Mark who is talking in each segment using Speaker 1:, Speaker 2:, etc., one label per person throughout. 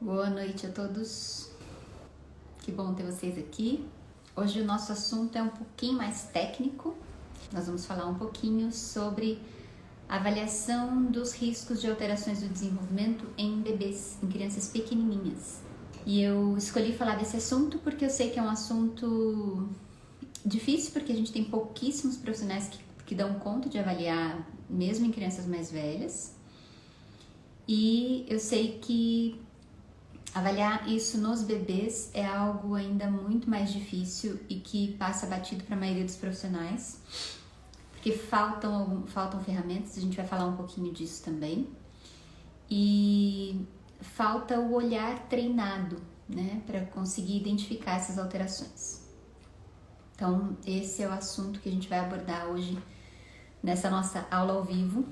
Speaker 1: Boa noite a todos, que bom ter vocês aqui. Hoje o nosso assunto é um pouquinho mais técnico. Nós vamos falar um pouquinho sobre avaliação dos riscos de alterações do desenvolvimento em bebês, em crianças pequenininhas. E eu escolhi falar desse assunto porque eu sei que é um assunto difícil, porque a gente tem pouquíssimos profissionais que dão conta de avaliar, mesmo em crianças mais velhas. E eu sei que avaliar isso nos bebês é algo ainda muito mais difícil e que passa batido para a maioria dos profissionais, porque faltam ferramentas, a gente vai falar um pouquinho disso também, e falta o olhar treinado, né, para conseguir identificar essas alterações. Então, esse é o assunto que a gente vai abordar hoje nessa nossa aula ao vivo.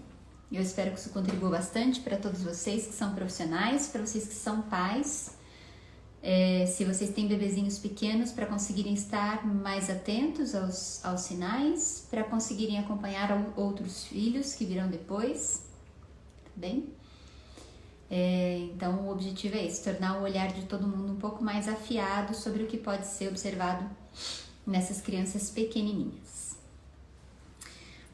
Speaker 1: Eu espero que isso contribua bastante para todos vocês que são profissionais, para vocês que são pais. Se vocês têm bebezinhos pequenos, para conseguirem estar mais atentos aos sinais, para conseguirem acompanhar outros filhos que virão depois, tá bem? Então, o objetivo é esse, tornar o olhar de todo mundo um pouco mais afiado sobre o que pode ser observado nessas crianças pequenininhas.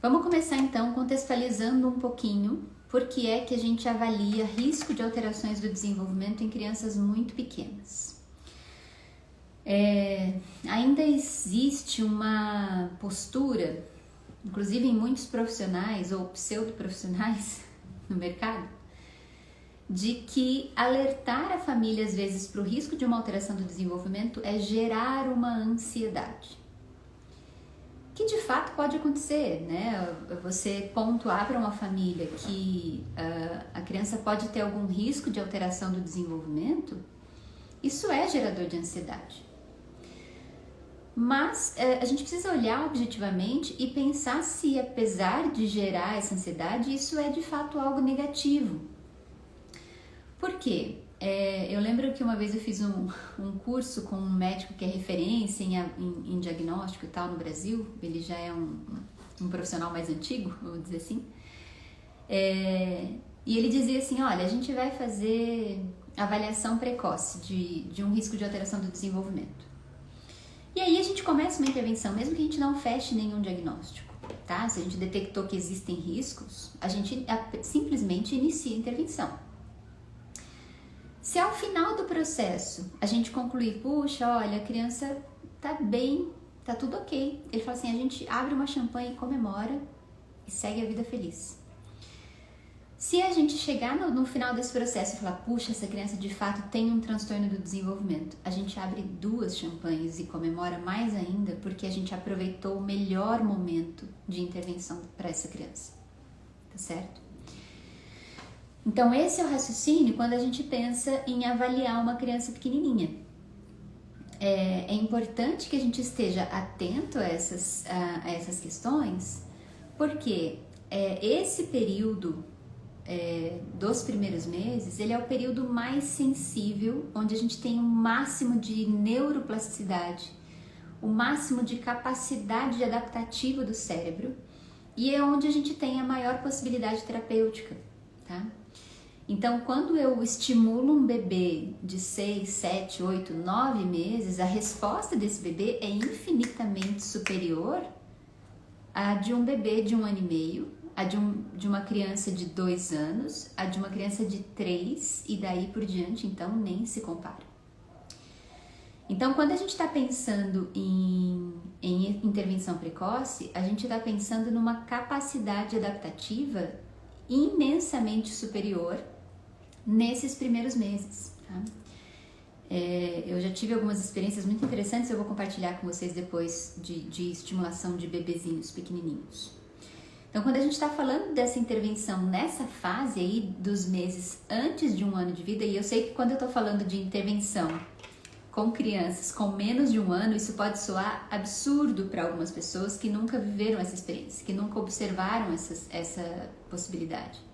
Speaker 1: Vamos começar então contextualizando um pouquinho por que é que a gente avalia risco de alterações do desenvolvimento em crianças muito pequenas. Ainda existe uma postura, inclusive em muitos profissionais ou pseudo-profissionais no mercado, de que alertar a família às vezes para o risco de uma alteração do desenvolvimento é gerar uma ansiedade. Que de fato pode acontecer, né? Você pontuar para uma família que a criança pode ter algum risco de alteração do desenvolvimento, isso é gerador de ansiedade. Mas a gente precisa olhar objetivamente e pensar se, apesar de gerar essa ansiedade, isso é de fato algo negativo. Por quê? Eu lembro que uma vez eu fiz um curso com um médico que é referência em diagnóstico e tal no Brasil. Ele já é um profissional mais antigo, vamos dizer assim. E ele dizia assim, olha, a gente vai fazer avaliação precoce de um risco de alteração do desenvolvimento. E aí a gente começa uma intervenção, mesmo que a gente não feche nenhum diagnóstico, tá? Se a gente detectou que existem riscos, a gente simplesmente inicia a intervenção. Se ao final do processo a gente concluir, puxa, olha, a criança tá bem, tá tudo ok. Ele fala assim, a gente abre uma champanhe, comemora e segue a vida feliz. Se a gente chegar no final desse processo e falar, puxa, essa criança de fato tem um transtorno do desenvolvimento, a gente abre 2 champanhes e comemora mais ainda porque a gente aproveitou o melhor momento de intervenção para essa criança, tá certo? Então, esse é o raciocínio quando a gente pensa em avaliar uma criança pequenininha. É importante que a gente esteja atento a essas questões, porque esse período dos primeiros meses, ele é o período mais sensível, onde a gente tem o máximo de neuroplasticidade, o máximo de capacidade adaptativa do cérebro, e é onde a gente tem a maior possibilidade terapêutica, tá? Então, quando eu estimulo um bebê de 6, 7, 8, 9 meses, a resposta desse bebê é infinitamente superior à de um bebê de 1 ano e meio, a de uma criança de 2 anos, a de uma criança de 3 e daí por diante, então nem se compara. Então, quando a gente está pensando em intervenção precoce, a gente está pensando numa capacidade adaptativa imensamente superior nesses primeiros meses, tá? Eu já tive algumas experiências muito interessantes, eu vou compartilhar com vocês depois de estimulação de bebezinhos pequenininhos. Então, quando a gente está falando dessa intervenção nessa fase aí dos meses antes de 1 ano de vida, e eu sei que quando eu estou falando de intervenção com crianças com menos de 1 ano, isso pode soar absurdo para algumas pessoas que nunca viveram essa experiência, que nunca observaram essa possibilidade.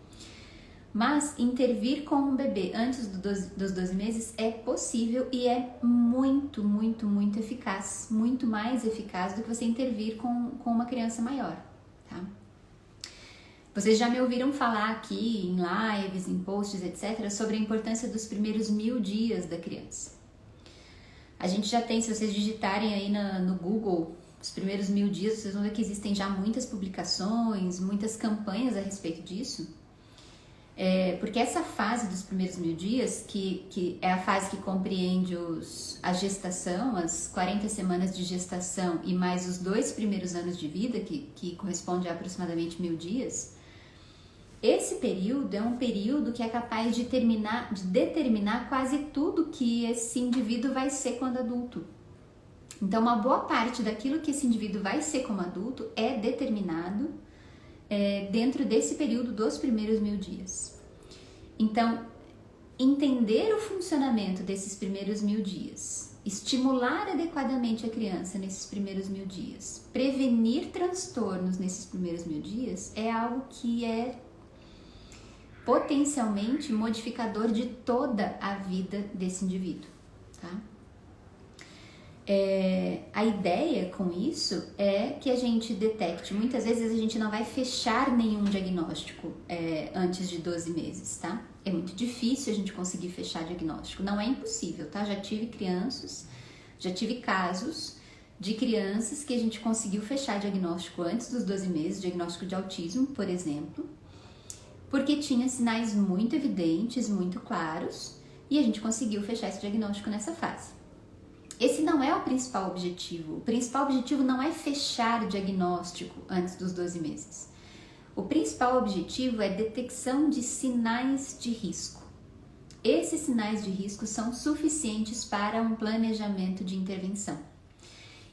Speaker 1: Mas intervir com um bebê antes dos 12 meses é possível e é muito, muito, muito eficaz. Muito mais eficaz do que você intervir com uma criança maior, tá? Vocês já me ouviram falar aqui em lives, em posts, etc., sobre a importância dos primeiros 1000 dias da criança. A gente já tem, se vocês digitarem aí no Google os primeiros 1000 dias, vocês vão ver que existem já muitas publicações, muitas campanhas a respeito disso. Porque essa fase dos primeiros 1000 dias, que é a fase que compreende a gestação, as 40 semanas de gestação e mais os 2 primeiros anos de vida, que corresponde a aproximadamente 1000 dias, esse período é um período que é capaz de determinar quase tudo que esse indivíduo vai ser quando adulto. Então, uma boa parte daquilo que esse indivíduo vai ser como adulto é determinado dentro desse período dos primeiros 1000 dias. Então, entender o funcionamento desses primeiros 1000 dias, estimular adequadamente a criança nesses primeiros 1000 dias, prevenir transtornos nesses primeiros 1000 dias é algo que é potencialmente modificador de toda a vida desse indivíduo, tá? A ideia com isso é que a gente detecte, muitas vezes a gente não vai fechar nenhum diagnóstico antes de 12 meses, tá? É muito difícil a gente conseguir fechar diagnóstico, não é impossível, tá? Já tive casos de crianças que a gente conseguiu fechar diagnóstico antes dos 12 meses, diagnóstico de autismo, por exemplo, porque tinha sinais muito evidentes, muito claros, e a gente conseguiu fechar esse diagnóstico nessa fase. Esse não é o principal objetivo. O principal objetivo não é fechar o diagnóstico antes dos 12 meses. O principal objetivo é detecção de sinais de risco. Esses sinais de risco são suficientes para um planejamento de intervenção.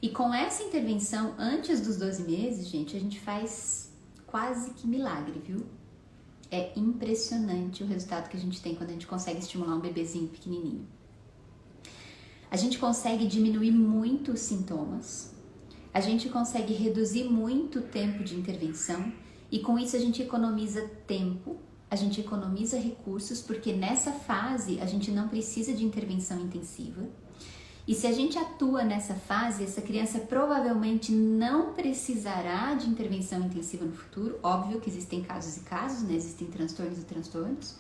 Speaker 1: E com essa intervenção antes dos 12 meses, gente, a gente faz quase que milagre, viu? É impressionante o resultado que a gente tem quando a gente consegue estimular um bebezinho pequenininho. A gente consegue diminuir muito os sintomas, a gente consegue reduzir muito o tempo de intervenção e com isso a gente economiza tempo, a gente economiza recursos, porque nessa fase a gente não precisa de intervenção intensiva. E se a gente atua nessa fase, essa criança provavelmente não precisará de intervenção intensiva no futuro. Óbvio que existem casos e casos, né? Existem transtornos e transtornos.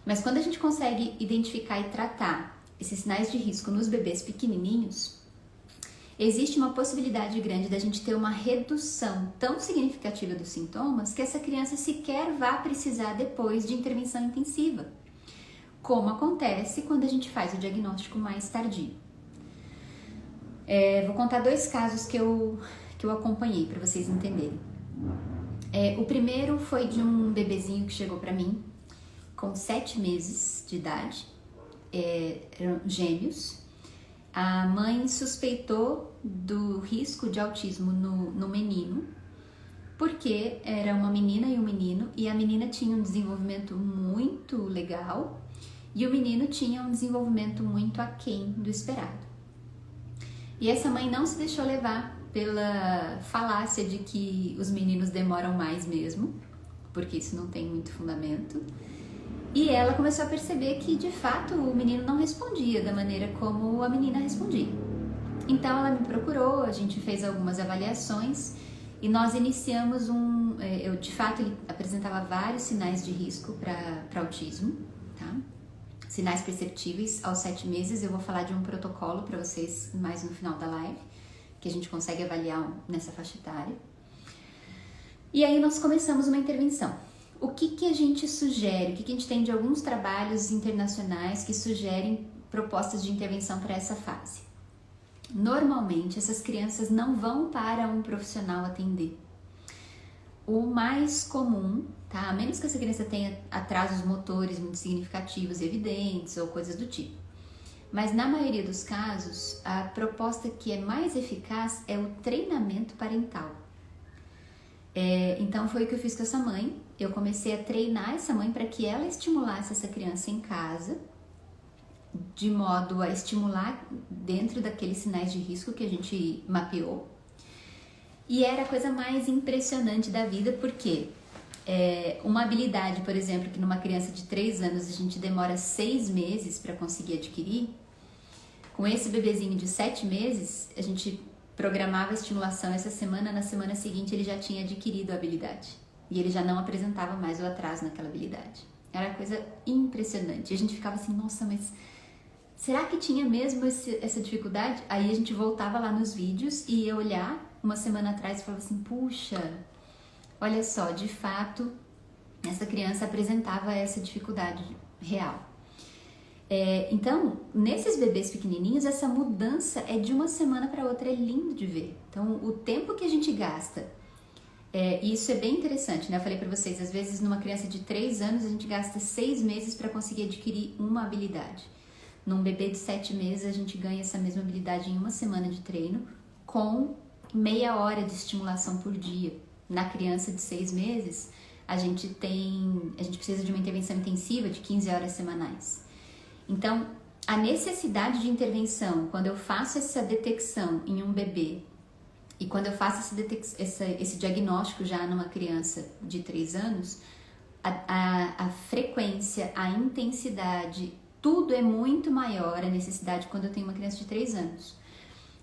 Speaker 1: Mas quando a gente consegue identificar e tratar esses sinais de risco nos bebês pequenininhos, existe uma possibilidade grande da gente ter uma redução tão significativa dos sintomas que essa criança sequer vá precisar depois de intervenção intensiva, como acontece quando a gente faz o diagnóstico mais tardio. Vou contar 2 casos que eu acompanhei para vocês entenderem. O primeiro foi de um bebezinho que chegou para mim com 7 meses de idade, eram gêmeos. A mãe suspeitou do risco de autismo no menino, porque era uma menina e um menino, e a menina tinha um desenvolvimento muito legal e o menino tinha um desenvolvimento muito aquém do esperado. E essa mãe não se deixou levar pela falácia de que os meninos demoram mais mesmo, porque isso não tem muito fundamento. E ela começou a perceber que, de fato, o menino não respondia da maneira como a menina respondia. Então ela me procurou, a gente fez algumas avaliações e nós iniciamos de fato, ele apresentava vários sinais de risco para autismo, tá? Sinais perceptíveis aos 7 meses. Eu vou falar de um protocolo para vocês mais no final da live, que a gente consegue avaliar nessa faixa etária. E aí nós começamos uma intervenção. O que a gente sugere? O que a gente tem de alguns trabalhos internacionais que sugerem propostas de intervenção para essa fase? Normalmente, essas crianças não vão para um profissional atender. O mais comum, tá? A menos que essa criança tenha atrasos motores muito significativos e evidentes ou coisas do tipo. Mas na maioria dos casos, a proposta que é mais eficaz é o treinamento parental. Então foi o que eu fiz com essa mãe. Eu comecei a treinar essa mãe para que ela estimulasse essa criança em casa, de modo a estimular dentro daqueles sinais de risco que a gente mapeou. E era a coisa mais impressionante da vida, porque uma habilidade, por exemplo, que numa criança de 3 anos a gente demora 6 meses para conseguir adquirir, com esse bebezinho de 7 meses, a gente programava a estimulação essa semana, na semana seguinte ele já tinha adquirido a habilidade. E ele já não apresentava mais o atraso naquela habilidade. Era uma coisa impressionante. E a gente ficava assim, nossa, mas será que tinha mesmo essa dificuldade? Aí a gente voltava lá nos vídeos e ia olhar uma semana atrás e falava assim, puxa, olha só, de fato, essa criança apresentava essa dificuldade real. Então, nesses bebês pequenininhos, essa mudança é de uma semana para outra, é lindo de ver. Então, o tempo que a gente gasta, isso é bem interessante, né? Eu falei para vocês, às vezes numa criança de 3 anos, a gente gasta 6 meses para conseguir adquirir uma habilidade. Num bebê de 7 meses, a gente ganha essa mesma habilidade em uma semana de treino, com meia hora de estimulação por dia. Na criança de 6 meses, a gente precisa de uma intervenção intensiva de 15 horas semanais. Então, a necessidade de intervenção, quando eu faço essa detecção em um bebê e quando eu faço esse diagnóstico já numa criança de 3 anos, a frequência, a intensidade, tudo é muito maior a necessidade quando eu tenho uma criança de 3 anos.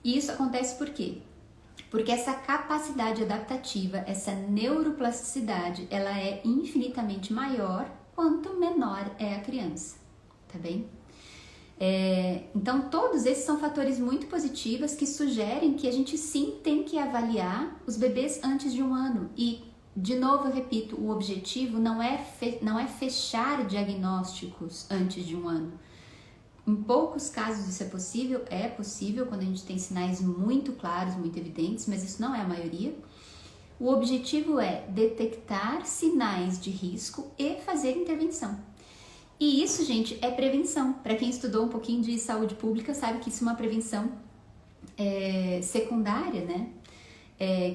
Speaker 1: E isso acontece por quê? Porque essa capacidade adaptativa, essa neuroplasticidade, ela é infinitamente maior quanto menor é a criança, tá bem? Então, todos esses são fatores muito positivos que sugerem que a gente sim tem que avaliar os bebês antes de 1 ano. E, de novo, eu repito, o objetivo não é fechar diagnósticos antes de 1 ano. Em poucos casos isso é possível quando a gente tem sinais muito claros, muito evidentes, mas isso não é a maioria. O objetivo é detectar sinais de risco e fazer intervenção. E isso, gente, é prevenção. Para quem estudou um pouquinho de saúde pública, sabe que isso é uma prevenção secundária, né?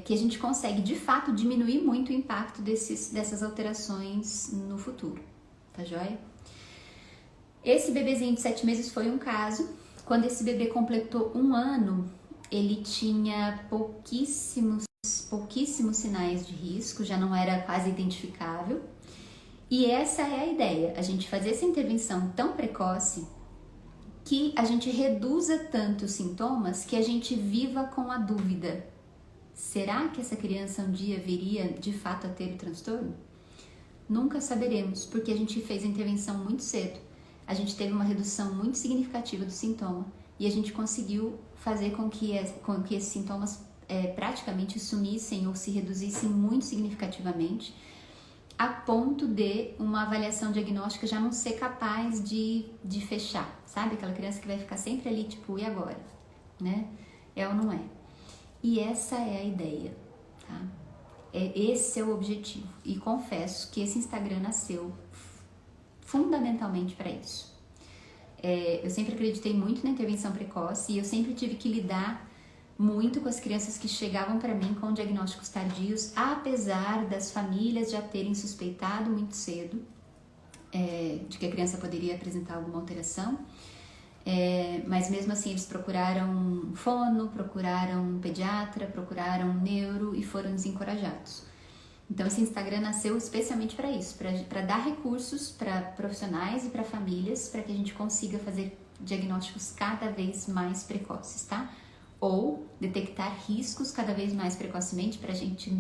Speaker 1: Que a gente consegue, de fato, diminuir muito o impacto dessas alterações no futuro. Tá joia? Esse bebezinho de 7 meses foi um caso. Quando esse bebê completou 1 ano, ele tinha pouquíssimos sinais de risco, já não era quase identificável. E essa é a ideia, a gente fazer essa intervenção tão precoce que a gente reduza tanto os sintomas que a gente viva com a dúvida. Será que essa criança um dia viria de fato a ter o transtorno? Nunca saberemos, porque a gente fez a intervenção muito cedo. A gente teve uma redução muito significativa do sintoma e a gente conseguiu fazer com que esses sintomas praticamente sumissem ou se reduzissem muito significativamente, a ponto de uma avaliação diagnóstica já não ser capaz de fechar, sabe? Aquela criança que vai ficar sempre ali, tipo, e agora? Né? É ou não é? E essa é a ideia, tá? Esse é o objetivo. E confesso que esse Instagram nasceu fundamentalmente para isso. Eu sempre acreditei muito na intervenção precoce e eu sempre tive que lidar muito com as crianças que chegavam para mim com diagnósticos tardios, apesar das famílias já terem suspeitado muito cedo de que a criança poderia apresentar alguma alteração, mas mesmo assim eles procuraram fono, procuraram pediatra, procuraram neuro e foram desencorajados. Então esse Instagram nasceu especialmente para isso, para dar recursos para profissionais e para famílias, para que a gente consiga fazer diagnósticos cada vez mais precoces, tá? Ou detectar riscos cada vez mais precocemente para a gente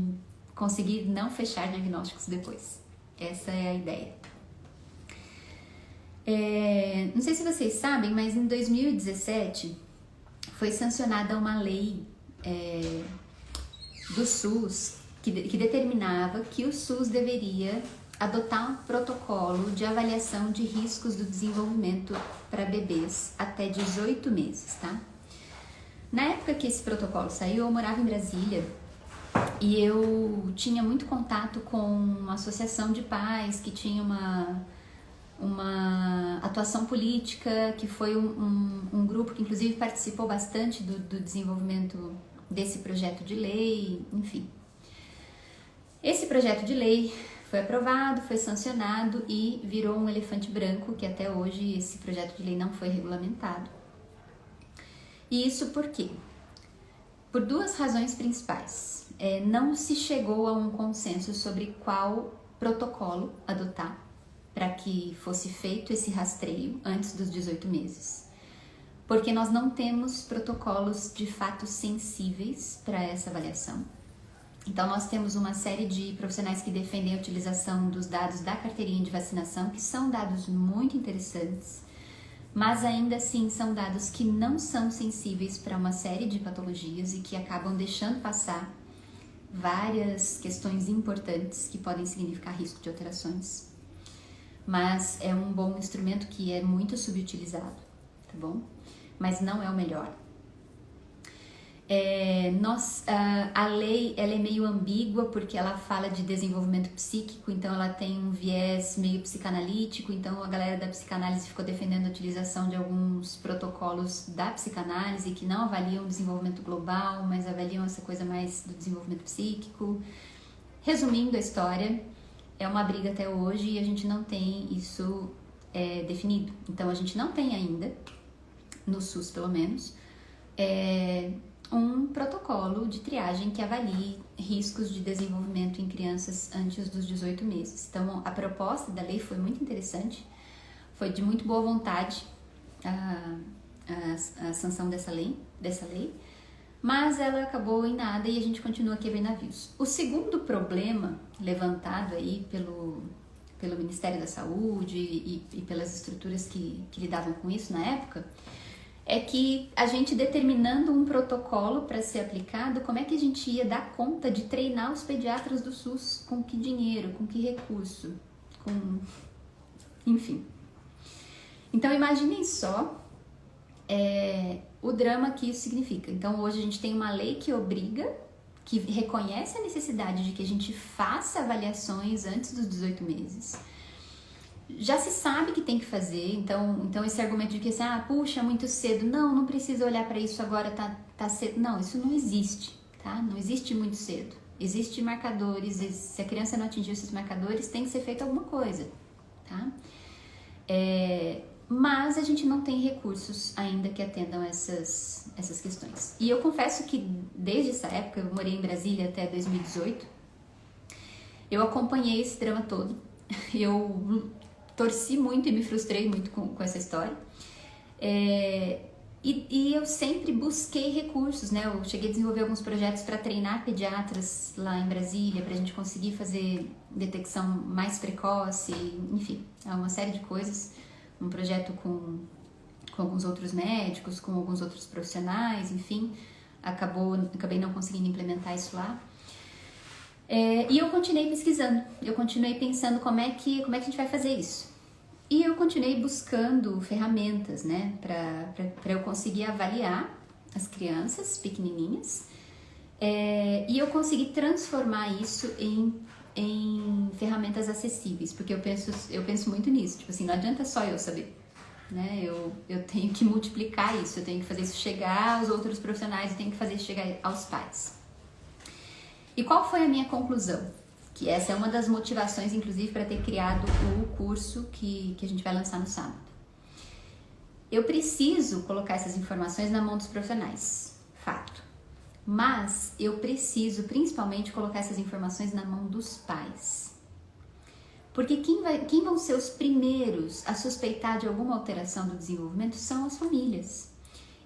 Speaker 1: conseguir não fechar diagnósticos depois. Essa é a ideia. Não sei se vocês sabem, mas em 2017 foi sancionada uma lei do SUS que determinava que o SUS deveria adotar um protocolo de avaliação de riscos do desenvolvimento para bebês até 18 meses, tá? Na época que esse protocolo saiu, eu morava em Brasília e eu tinha muito contato com uma associação de pais que tinha uma atuação política, que foi um grupo que inclusive participou bastante do desenvolvimento desse projeto de lei, enfim. Esse projeto de lei foi aprovado, foi sancionado e virou um elefante branco, que até hoje esse projeto de lei não foi regulamentado. E isso por quê? Por 2 razões principais. Não se chegou a um consenso sobre qual protocolo adotar para que fosse feito esse rastreio antes dos 18 meses. Porque nós não temos protocolos de fato sensíveis para essa avaliação. Então, nós temos uma série de profissionais que defendem a utilização dos dados da carteirinha de vacinação, que são dados muito interessantes, mas ainda assim são dados que não são sensíveis para uma série de patologias e que acabam deixando passar várias questões importantes que podem significar risco de alterações. Mas é um bom instrumento que é muito subutilizado, tá bom? Mas não é o melhor. A lei ela é meio ambígua porque ela fala de desenvolvimento psíquico, então ela tem um viés meio psicanalítico, então a galera da psicanálise ficou defendendo a utilização de alguns protocolos da psicanálise que não avaliam o desenvolvimento global, mas avaliam essa coisa mais do desenvolvimento psíquico. Resumindo a história, é uma briga até hoje e a gente não tem isso definido. Então a gente não tem ainda, no SUS pelo menos, um protocolo de triagem que avalie riscos de desenvolvimento em crianças antes dos 18 meses. Então, a proposta da lei foi muito interessante, foi de muito boa vontade a sanção dessa lei, mas ela acabou em nada e a gente continua quebrando navios. O segundo problema levantado aí pelo Ministério da Saúde e pelas estruturas que lidavam com isso na época, é que a gente determinando um protocolo para ser aplicado, como é que a gente ia dar conta de treinar os pediatras do SUS? Com que dinheiro, com que recurso, enfim. Então imaginem só o drama que isso significa. Então hoje a gente tem uma lei que obriga, que reconhece a necessidade de que a gente faça avaliações antes dos 18 meses. Já se sabe que tem que fazer, então esse argumento de que assim, puxa, muito cedo, não precisa olhar para isso agora, tá cedo. Não, isso não existe, tá? Não existe muito cedo. Existem marcadores, se a criança não atingir esses marcadores, tem que ser feita alguma coisa, tá? Mas a gente não tem recursos ainda que atendam essas questões. E eu confesso que desde essa época, eu morei em Brasília até 2018, eu acompanhei esse drama todo, eu torci muito e me frustrei muito com essa história. E eu sempre busquei recursos, né? Eu cheguei a desenvolver alguns projetos para treinar pediatras lá em Brasília, para a gente conseguir fazer detecção mais precoce, enfim, uma série de coisas. Um projeto com alguns outros médicos, com alguns outros profissionais, enfim, acabei não conseguindo implementar isso lá. E eu continuei pesquisando, eu continuei pensando como é que a gente vai fazer isso. E eu continuei buscando ferramentas, né, para eu conseguir avaliar as crianças pequenininhas, e eu consegui transformar isso em ferramentas acessíveis, porque eu penso muito nisso, tipo assim, não adianta só eu saber, né, eu tenho que multiplicar isso, eu tenho que fazer isso chegar aos outros profissionais, eu tenho que fazer isso chegar aos pais. E qual foi a minha conclusão? Que essa é uma das motivações, inclusive, para ter criado o curso que a gente vai lançar no sábado. Eu preciso colocar essas informações na mão dos profissionais, fato. Mas eu preciso, principalmente, colocar essas informações na mão dos pais. Porque quem vão ser os primeiros a suspeitar de alguma alteração do desenvolvimento são as famílias.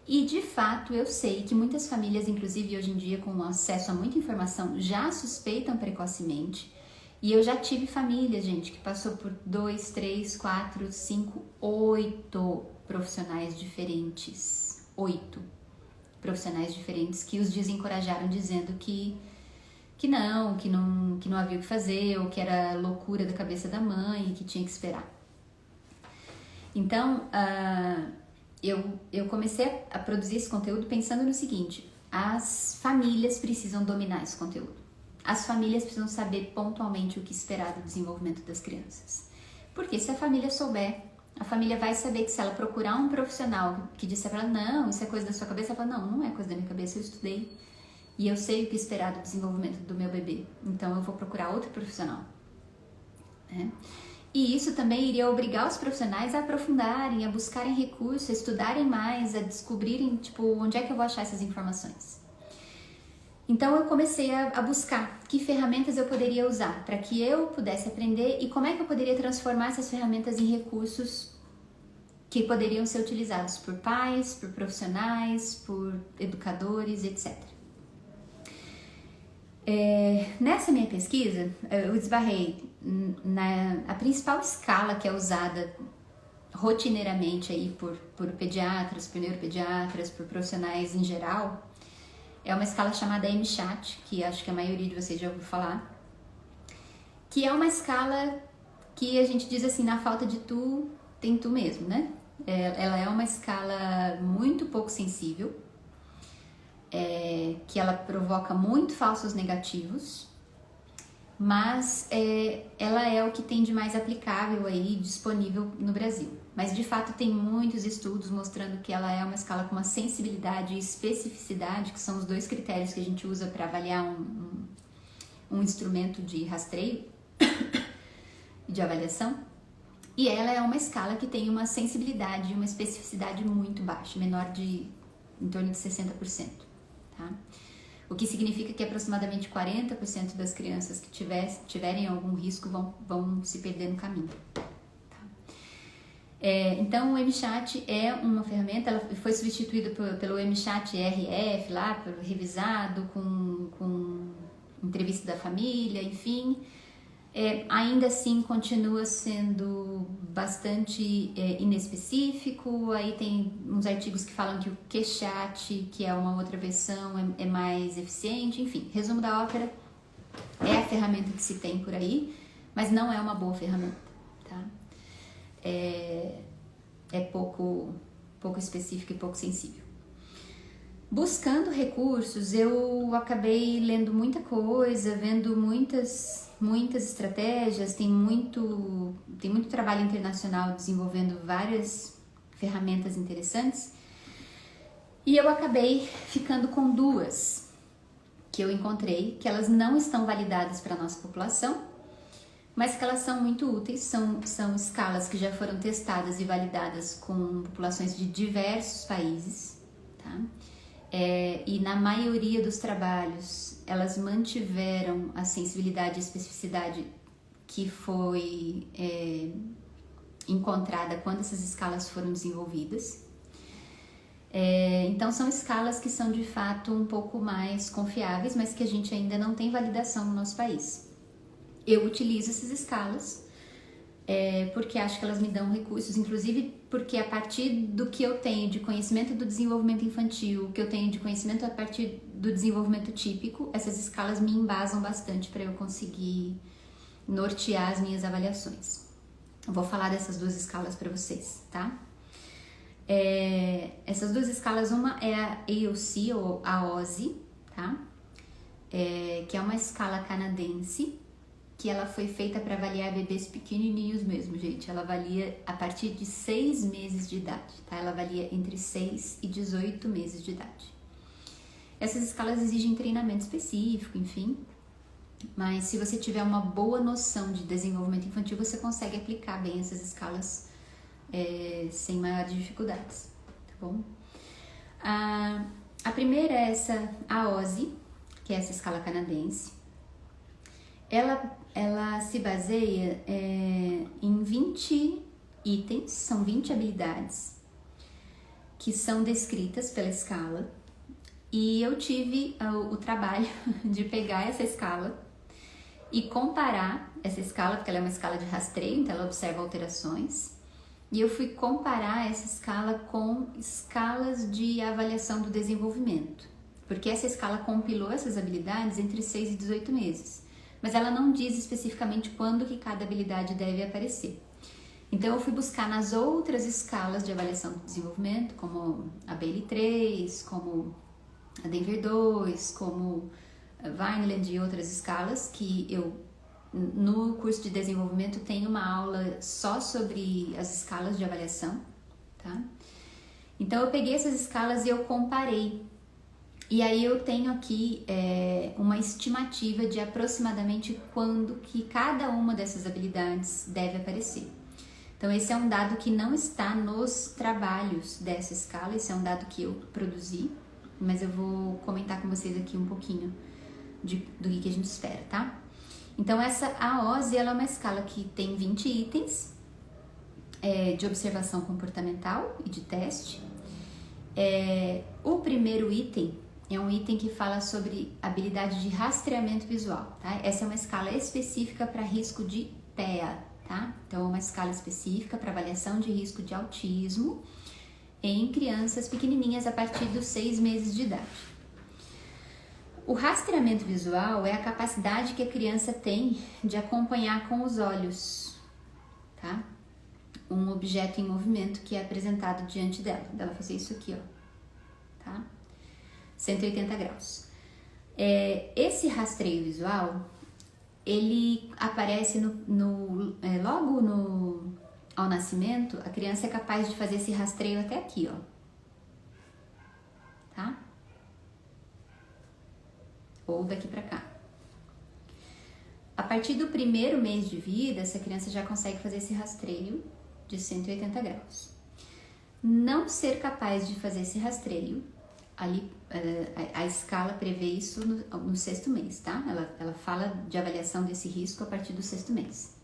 Speaker 1: E, de fato, eu sei que muitas famílias, inclusive hoje em dia, com acesso a muita informação, já suspeitam precocemente. E eu já tive família, gente, que passou por 2, 3, 4, 5, 8 profissionais diferentes. 8 profissionais diferentes que os desencorajaram dizendo que não havia o que fazer, ou que era loucura da cabeça da mãe e que tinha que esperar. Então, eu comecei a produzir esse conteúdo pensando no seguinte: as famílias precisam dominar esse conteúdo. As famílias precisam saber pontualmente o que esperar do desenvolvimento das crianças. Porque se a família souber, a família vai saber que se ela procurar um profissional que disser para ela, não, isso é coisa da sua cabeça, ela fala, não é coisa da minha cabeça, eu estudei e eu sei o que esperar do desenvolvimento do meu bebê, então eu vou procurar outro profissional. E isso também iria obrigar os profissionais a aprofundarem, a buscarem recursos, a estudarem mais, a descobrirem, onde é que eu vou achar essas informações. Então eu comecei a buscar que ferramentas eu poderia usar para que eu pudesse aprender e como é que eu poderia transformar essas ferramentas em recursos que poderiam ser utilizados por pais, por profissionais, por educadores, etc. Nessa minha pesquisa, eu esbarrei a principal escala que é usada rotineiramente aí por pediatras, por neuropediatras, por profissionais em geral, é uma escala chamada MCHAT, que acho que a maioria de vocês já ouviu falar, que é uma escala que a gente diz assim, na falta de tu, tem tu mesmo, né? Ela é uma escala muito pouco sensível, que ela provoca muito falsos negativos, mas ela é o que tem de mais aplicável aí, disponível no Brasil. Mas de fato tem muitos estudos mostrando que ela é uma escala com uma sensibilidade e especificidade, que são os dois critérios que a gente usa para avaliar um instrumento de rastreio e de avaliação. E ela é uma escala que tem uma sensibilidade e uma especificidade muito baixa, menor em torno de 60%. Tá? O que significa que aproximadamente 40% das crianças que tiverem algum risco vão se perder no caminho. Tá? Então o MCHAT é uma ferramenta, ela foi substituída pelo MCHAT RF lá, revisado com entrevista da família, enfim. Ainda assim continua sendo bastante inespecífico. Aí tem uns artigos que falam que o QChat, que é uma outra versão, é mais eficiente. Enfim, resumo da ópera, é a ferramenta que se tem por aí, mas não é uma boa ferramenta, tá? É pouco específico e pouco sensível. Buscando recursos, eu acabei lendo muita coisa, vendo muitas estratégias, tem muito trabalho internacional desenvolvendo várias ferramentas interessantes, e eu acabei ficando com duas que eu encontrei, que elas não estão validadas para a nossa população, mas que elas são muito úteis, são escalas que já foram testadas e validadas com populações de diversos países, tá? E na maioria dos trabalhos elas mantiveram a sensibilidade e especificidade que foi encontrada quando essas escalas foram desenvolvidas. Então são escalas que são de fato um pouco mais confiáveis, mas que a gente ainda não tem validação no nosso país. Eu utilizo essas escalas porque acho que elas me dão recursos, inclusive porque a partir do que eu tenho de conhecimento do desenvolvimento infantil, o que eu tenho de conhecimento a partir do desenvolvimento típico, essas escalas me embasam bastante para eu conseguir nortear as minhas avaliações. Eu vou falar dessas duas escalas para vocês, tá? Essas duas escalas, uma é a AOC ou AOSI, tá? Que é uma escala canadense, que ela foi feita para avaliar bebês pequenininhos mesmo, gente. Ela avalia a partir de 6 meses de idade, tá? Ela avalia entre 6 e 18 meses de idade. Essas escalas exigem treinamento específico, enfim, mas se você tiver uma boa noção de desenvolvimento infantil, você consegue aplicar bem essas escalas sem maiores dificuldades, tá bom? A primeira é essa AOSI, que é essa escala canadense. Ela se baseia em 20 itens, são 20 habilidades que são descritas pela escala, e eu tive o trabalho de pegar essa escala e comparar essa escala, porque ela é uma escala de rastreio, então ela observa alterações, e eu fui comparar essa escala com escalas de avaliação do desenvolvimento, porque essa escala compilou essas habilidades entre 6 e 18 meses. Mas ela não diz especificamente quando que cada habilidade deve aparecer. Então eu fui buscar nas outras escalas de avaliação do desenvolvimento, como a Bayley 3, como a Denver 2, como a Vineland e outras escalas, que eu, no curso de desenvolvimento, tenho uma aula só sobre as escalas de avaliação, tá? Então eu peguei essas escalas e eu comparei. E aí eu tenho aqui uma estimativa de aproximadamente quando que cada uma dessas habilidades deve aparecer. Então esse é um dado que não está nos trabalhos dessa escala, esse é um dado que eu produzi, mas eu vou comentar com vocês aqui um pouquinho do que a gente espera, tá? Então essa AOSI, ela é uma escala que tem 20 itens de observação comportamental e de teste. O primeiro item, é um item que fala sobre habilidade de rastreamento visual, tá? Essa é uma escala específica para risco de TEA, tá? Então, é uma escala específica para avaliação de risco de autismo em crianças pequenininhas a partir dos 6 meses de idade. O rastreamento visual é a capacidade que a criança tem de acompanhar com os olhos, tá? Um objeto em movimento que é apresentado diante dela. Ela fazer isso aqui, ó, tá? 180 graus. Esse rastreio visual, ele aparece logo ao nascimento. A criança é capaz de fazer esse rastreio até aqui, ó, tá? Ou daqui pra cá. A partir do primeiro mês de vida, essa criança já consegue fazer esse rastreio de 180 graus. Não ser capaz de fazer esse rastreio, ali a escala prevê isso no 6º mês, tá? Ela fala de avaliação desse risco a partir do 6º mês.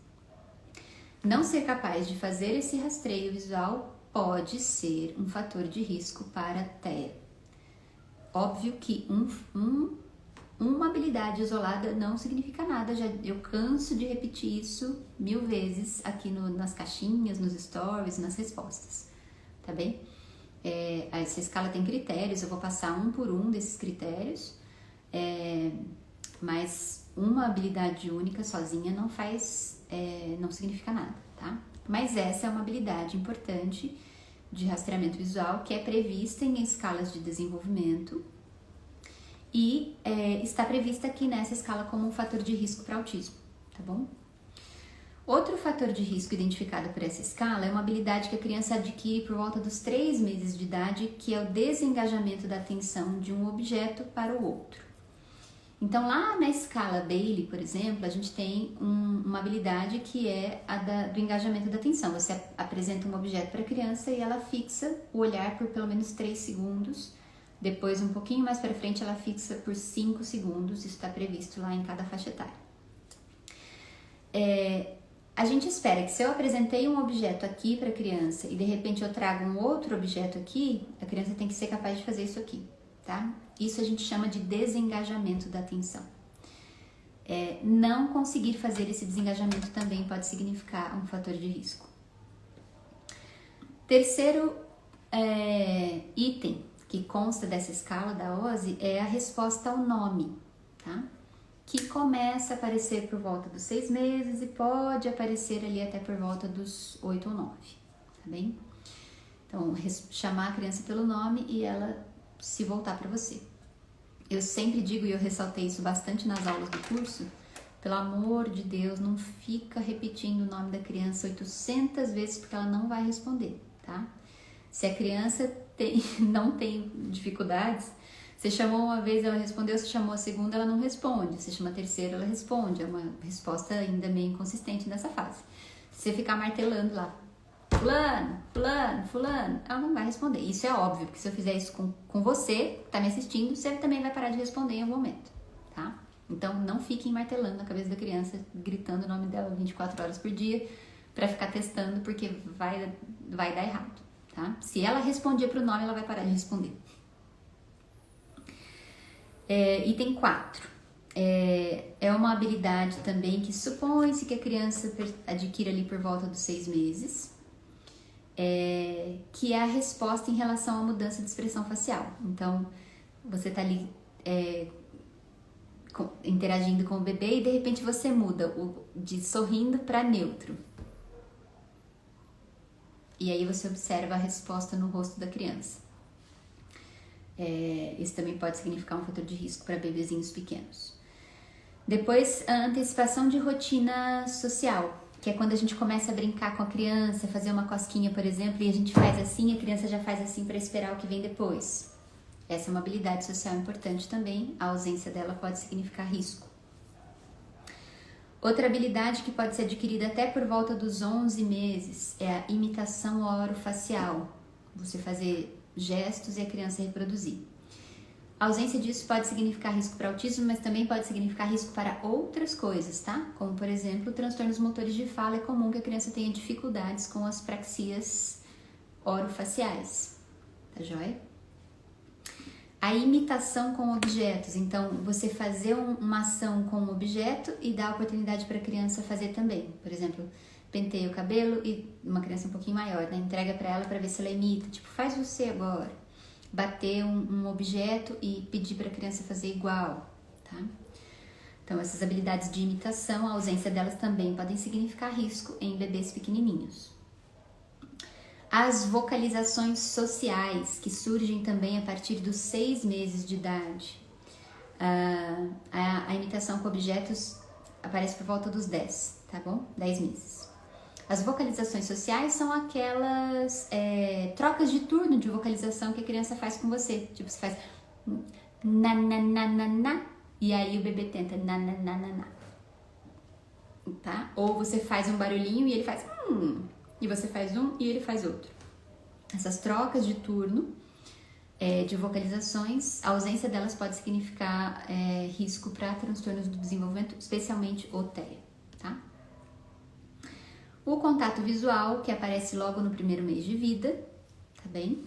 Speaker 1: Não ser capaz de fazer esse rastreio visual pode ser um fator de risco para TEA. Óbvio que uma habilidade isolada não significa nada, eu canso de repetir isso 1000 vezes aqui nas caixinhas, nos stories, nas respostas, tá bem? Essa escala tem critérios, eu vou passar um por um desses critérios, mas uma habilidade única sozinha não significa nada, tá? Mas essa é uma habilidade importante de rastreamento visual que é prevista em escalas de desenvolvimento e está prevista aqui nessa escala como um fator de risco para autismo, tá bom? Outro fator de risco identificado por essa escala é uma habilidade que a criança adquire por volta dos 3 meses de idade, que é o desengajamento da atenção de um objeto para o outro. Então, lá na escala Bailey, por exemplo, a gente tem uma habilidade que é a do engajamento da atenção. Você apresenta um objeto para a criança e ela fixa o olhar por pelo menos 3 segundos. Depois, um pouquinho mais para frente, ela fixa por 5 segundos. Isso está previsto lá em cada faixa etária. A gente espera que se eu apresentei um objeto aqui para a criança e de repente eu trago um outro objeto aqui, a criança tem que ser capaz de fazer isso aqui, tá? Isso a gente chama de desengajamento da atenção. Não conseguir fazer esse desengajamento também pode significar um fator de risco. Terceiro item que consta dessa escala da OSE é a resposta ao nome, tá? Que começa a aparecer por volta dos 6 meses e pode aparecer ali até por volta dos 8 ou 9, tá bem? Então, chamar a criança pelo nome e ela se voltar para você. Eu sempre digo, e eu ressaltei isso bastante nas aulas do curso, pelo amor de Deus, não fica repetindo o nome da criança 800 vezes porque ela não vai responder, tá? Se a criança não tem dificuldades, você chamou uma vez, ela respondeu, você chamou a segunda, ela não responde, você chama a terceira, ela responde, é uma resposta ainda meio inconsistente nessa fase. Se você ficar martelando lá, fulano, ela não vai responder. Isso é óbvio, porque se eu fizer isso com você, que tá me assistindo, você também vai parar de responder em algum momento, tá? Então, não fiquem martelando na cabeça da criança, gritando o nome dela 24 horas por dia, pra ficar testando, porque vai dar errado, tá? Se ela respondia pro nome, ela vai parar de responder. Item 4. É uma habilidade também que supõe-se que a criança adquire ali por volta dos 6 meses, que é a resposta em relação à mudança de expressão facial. Então, você tá ali interagindo com o bebê e de repente você muda de sorrindo para neutro. E aí você observa a resposta no rosto da criança. Isso também pode significar um fator de risco para bebezinhos pequenos. Depois, a antecipação de rotina social, que é quando a gente começa a brincar com a criança, fazer uma cosquinha, por exemplo, e a gente faz assim, a criança já faz assim para esperar o que vem depois. Essa é uma habilidade social importante também, a ausência dela pode significar risco. Outra habilidade que pode ser adquirida até por volta dos 11 meses é a imitação orofacial. Você fazer gestos e a criança reproduzir. A ausência disso pode significar risco para autismo, mas também pode significar risco para outras coisas, tá? Como, por exemplo, transtornos motores de fala. É comum que a criança tenha dificuldades com as praxias orofaciais, tá joia? A imitação com objetos, então você fazer uma ação com um objeto e dar a oportunidade para a criança fazer também. Por exemplo, penteia o cabelo e uma criança um pouquinho maior, né? Entrega para ela para ver se ela imita, tipo, faz você agora. Bater um objeto e pedir para a criança fazer igual, tá? Então essas habilidades de imitação, a ausência delas também podem significar risco em bebês pequenininhos. As vocalizações sociais, que surgem também a partir dos 6 meses de idade. A imitação com objetos aparece por volta dos 10, tá bom? 10 meses. As vocalizações sociais são aquelas trocas de turno de vocalização que a criança faz com você. Tipo, você faz na, na, na, na, na, e aí o bebê tenta na, na, na, na, na. Tá? Ou você faz um barulhinho e ele faz e você faz um e ele faz outro. Essas trocas de turno de vocalizações, a ausência delas pode significar risco para transtornos do desenvolvimento, especialmente o TEA, tá? O contato visual, que aparece logo no primeiro mês de vida, tá bem?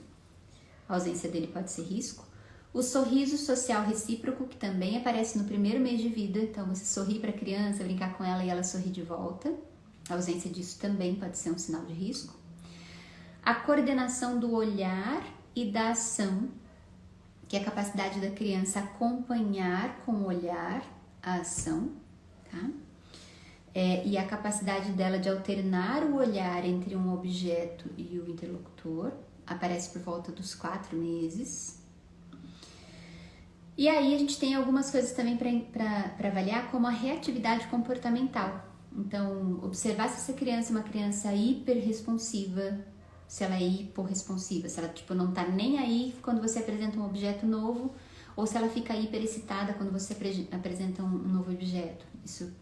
Speaker 1: A ausência dele pode ser risco. O sorriso social recíproco, que também aparece no primeiro mês de vida, então você sorri para a criança, brincar com ela e ela sorri de volta. A ausência disso também pode ser um sinal de risco. A coordenação do olhar e da ação, que é a capacidade da criança acompanhar com o olhar a ação, tá? E a capacidade dela de alternar o olhar entre um objeto e o interlocutor, aparece por volta dos 4 meses. E aí a gente tem algumas coisas também para avaliar, como a reatividade comportamental. Então, observar se essa criança é uma criança hiperresponsiva, se ela é hiporresponsiva, se ela tipo, não tá nem aí quando você apresenta um objeto novo, ou se ela fica hiperexcitada quando você apresenta um novo objeto. Isso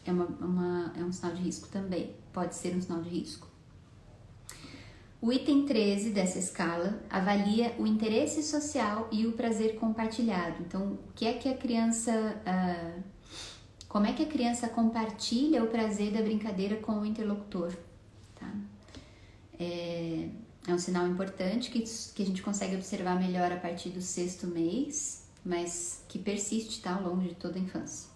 Speaker 1: é um sinal de risco também, pode ser um sinal de risco. O item 13 dessa escala avalia o interesse social e o prazer compartilhado. Então, o que é que a criança... como é que a criança compartilha o prazer da brincadeira com o interlocutor, tá? É um sinal importante que a gente consegue observar melhor a partir do 6º mês, mas que persiste, tá, ao longo de toda a infância.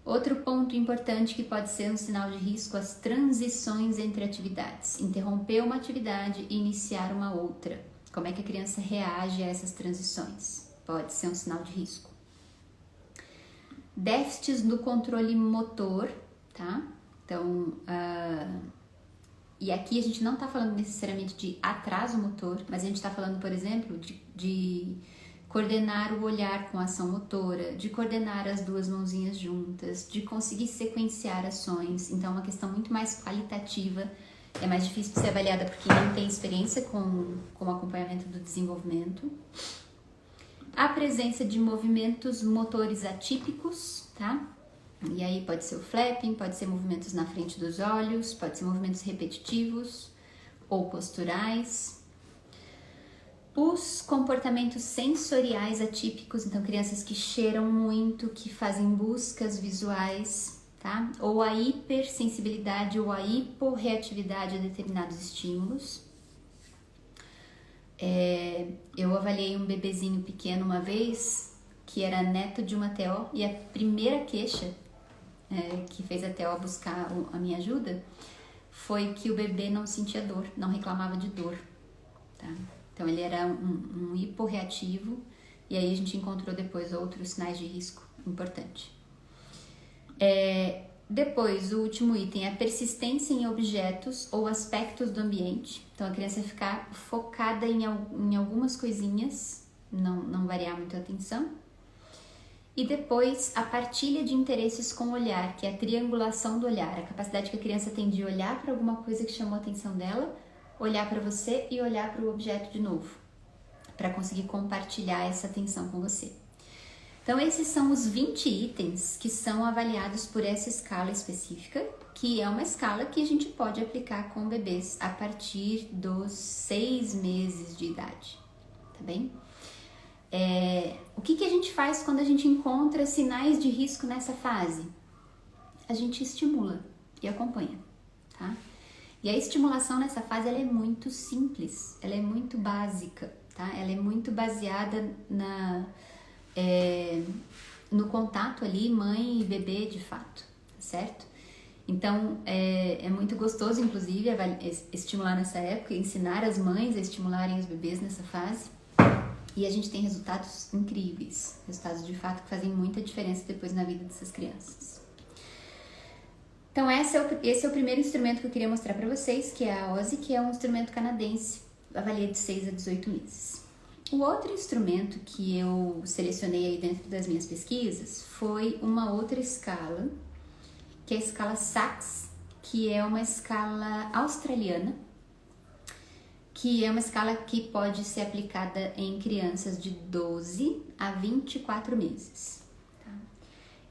Speaker 1: Outro ponto importante que pode ser um sinal de risco, as transições entre atividades. Interromper uma atividade e iniciar uma outra. Como é que a criança reage a essas transições? Pode ser um sinal de risco. Déficits no controle motor, tá? Então, e aqui a gente não tá falando necessariamente de atraso motor, mas a gente tá falando, por exemplo, de coordenar o olhar com a ação motora, de coordenar as duas mãozinhas juntas, de conseguir sequenciar ações. Então, é uma questão muito mais qualitativa, é mais difícil de ser avaliada por quem não tem experiência com o acompanhamento do desenvolvimento. A presença de movimentos motores atípicos, tá? E aí pode ser o flapping, pode ser movimentos na frente dos olhos, pode ser movimentos repetitivos ou posturais. Os comportamentos sensoriais atípicos, então crianças que cheiram muito, que fazem buscas visuais, tá? Ou a hipersensibilidade ou a hiporreatividade a determinados estímulos. Eu avaliei um bebezinho pequeno uma vez, que era neto de uma TO, e a primeira queixa que fez a TO buscar a minha ajuda foi que o bebê não sentia dor, não reclamava de dor, tá? Então ele era um hiporreativo, e aí a gente encontrou depois outros sinais de risco importante. Depois, o último item é a persistência em objetos ou aspectos do ambiente. Então a criança ficar focada em algumas coisinhas, não variar muito a atenção. E depois a partilha de interesses com o olhar, que é a triangulação do olhar, a capacidade que a criança tem de olhar para alguma coisa que chamou a atenção dela, olhar para você e olhar para o objeto de novo, para conseguir compartilhar essa atenção com você. Então esses são os 20 itens que são avaliados por essa escala específica, que é uma escala que a gente pode aplicar com bebês a partir dos 6 meses de idade, tá bem? O que a gente faz quando a gente encontra sinais de risco nessa fase? A gente estimula e acompanha, tá? E a estimulação nessa fase ela é muito simples, ela é muito básica, tá? Ela é muito baseada no contato ali, mãe e bebê de fato, certo? Então, é muito gostoso, inclusive, estimular nessa época, ensinar as mães a estimularem os bebês nessa fase. E a gente tem resultados incríveis, resultados de fato que fazem muita diferença depois na vida dessas crianças. Então, esse é o primeiro instrumento que eu queria mostrar para vocês, que é a OSI, que é um instrumento canadense, avalia de 6 a 18 meses. O outro instrumento que eu selecionei aí dentro das minhas pesquisas foi uma outra escala, que é a escala SACS, que é uma escala australiana, que é uma escala que pode ser aplicada em crianças de 12 a 24 meses. Tá?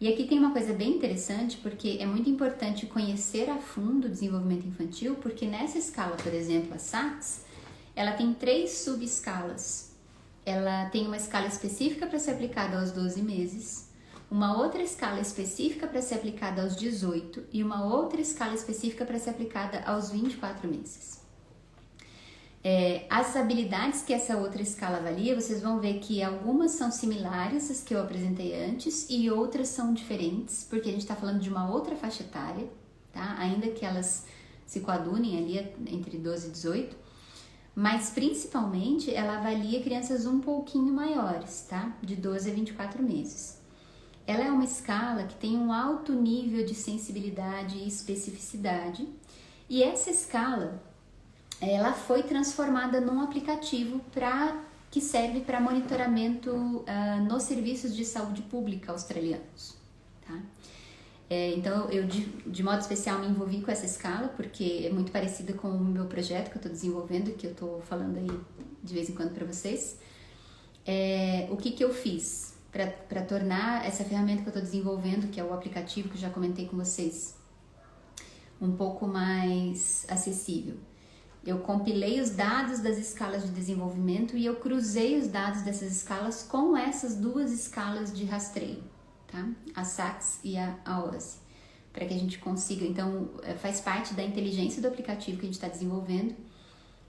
Speaker 1: E aqui tem uma coisa bem interessante, porque é muito importante conhecer a fundo o desenvolvimento infantil, porque nessa escala, por exemplo, a SACS, ela tem 3 subescalas. Ela tem uma escala específica para ser aplicada aos 12 meses, uma outra escala específica para ser aplicada aos 18 e uma outra escala específica para ser aplicada aos 24 meses. As habilidades que essa outra escala avalia, vocês vão ver que algumas são similares às que eu apresentei antes e outras são diferentes, porque a gente está falando de uma outra faixa etária, tá? Ainda que elas se coadunem ali entre 12 e 18, mas principalmente ela avalia crianças um pouquinho maiores, tá? De 12 a 24 meses. Ela é uma escala que tem um alto nível de sensibilidade e especificidade, e essa escala ela foi transformada num aplicativo que serve para monitoramento nos serviços de saúde pública australianos. Tá? Então, eu de modo especial me envolvi com essa escala, porque é muito parecida com o meu projeto que eu estou desenvolvendo, que eu estou falando aí de vez em quando para vocês. O que eu fiz para tornar essa ferramenta que eu estou desenvolvendo, que é o aplicativo que eu já comentei com vocês, um pouco mais acessível? Eu compilei os dados das escalas de desenvolvimento e eu cruzei os dados dessas escalas com essas 2 escalas de rastreio, tá? A SACS e a OSI, para que a gente consiga, então, faz parte da inteligência do aplicativo que a gente está desenvolvendo,